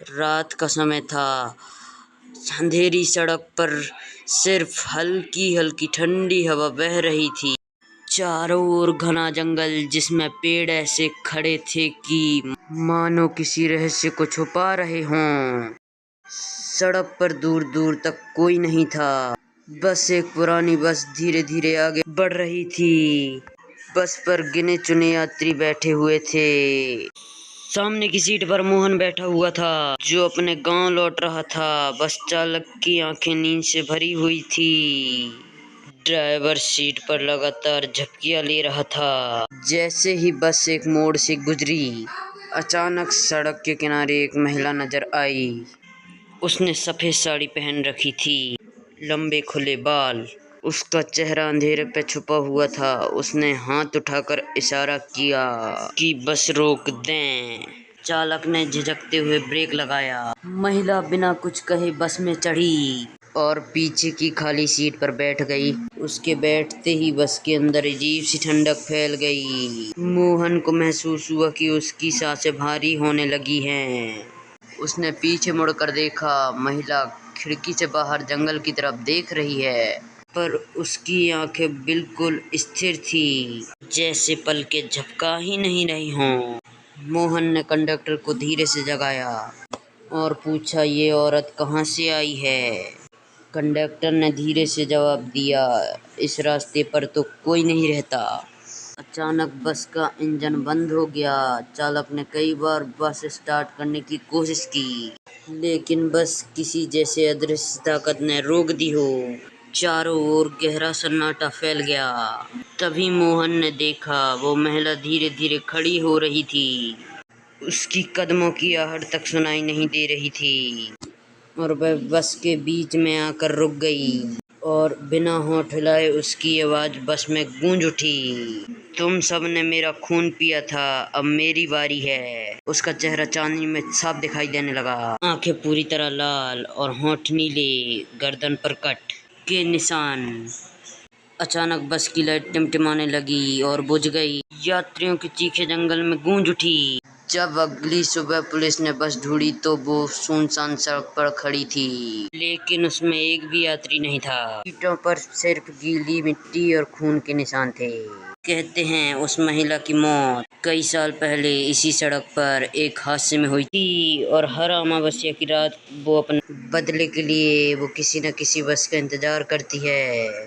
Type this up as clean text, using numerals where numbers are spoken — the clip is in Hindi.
रात का समय था। अंधेरी सड़क पर सिर्फ हल्की हल्की ठंडी हवा बह रही थी। चारों ओर घना जंगल, जिसमें पेड़ ऐसे खड़े थे कि मानो किसी रहस्य को छुपा रहे हों। सड़क पर दूर दूर तक कोई नहीं था। बस एक पुरानी बस धीरे धीरे आगे बढ़ रही थी। बस पर गिने चुने यात्री बैठे हुए थे। सामने की सीट पर मोहन बैठा हुआ था, जो अपने गांव लौट रहा था। बस चालक की आंखें नींद से भरी हुई थी। ड्राइवर सीट पर लगातार झपकियां ले रहा था। जैसे ही बस एक मोड़ से गुजरी, अचानक सड़क के किनारे एक महिला नजर आई। उसने सफेद साड़ी पहन रखी थी, लंबे खुले बाल। उसका चेहरा अंधेरे पे छुपा हुआ था। उसने हाथ उठाकर इशारा किया कि बस रोक दें। चालक ने झिझकते हुए ब्रेक लगाया। महिला बिना कुछ कहे बस में चढ़ी और पीछे की खाली सीट पर बैठ गई। उसके बैठते ही बस के अंदर अजीब सी ठंडक फैल गई। मोहन को महसूस हुआ कि उसकी सांसें भारी होने लगी हैं। उसने पीछे मुड़कर देखा। महिला खिड़की से बाहर जंगल की तरफ देख रही है, पर उसकी आंखें बिल्कुल स्थिर थी, जैसे पलकें झपका ही नहीं रही हों। मोहन ने कंडक्टर को धीरे से जगाया और पूछा, ये औरत कहाँ से आई है? कंडक्टर ने धीरे से जवाब दिया, इस रास्ते पर तो कोई नहीं रहता। अचानक बस का इंजन बंद हो गया। चालक ने कई बार बस स्टार्ट करने की कोशिश की, लेकिन बस किसी जैसे अदृश्य ताकत ने रोक दी हो। चारों ओर गहरा सन्नाटा फैल गया। तभी मोहन ने देखा, वो महिला धीरे धीरे खड़ी हो रही थी। उसकी कदमों की आहट तक सुनाई नहीं दे रही थी और वह बस के बीच में आकर रुक गई और बिना होठ हिलाए उसकी आवाज बस में गूंज उठी, तुम सब ने मेरा खून पिया था, अब मेरी बारी है। उसका चेहरा चांदनी में साफ दिखाई देने लगा। आंखें पूरी तरह लाल और होठ नीले, गर्दन पर कट के निशान। अचानक बस की लाइट टिमटिमाने लगी और बुझ गई। यात्रियों की चीखें जंगल में गूंज उठी। जब अगली सुबह पुलिस ने बस ढूंढी तो वो सुनसान सड़क पर खड़ी थी, लेकिन उसमें एक भी यात्री नहीं था। सीटों पर सिर्फ गीली मिट्टी और खून के निशान थे। कहते हैं उस महिला की मौत कई साल पहले इसी सड़क पर एक हादसे में हुई थी और हर अमावस्या की रात वो अपने बदले के लिए वो किसी न किसी बस का इंतजार करती है।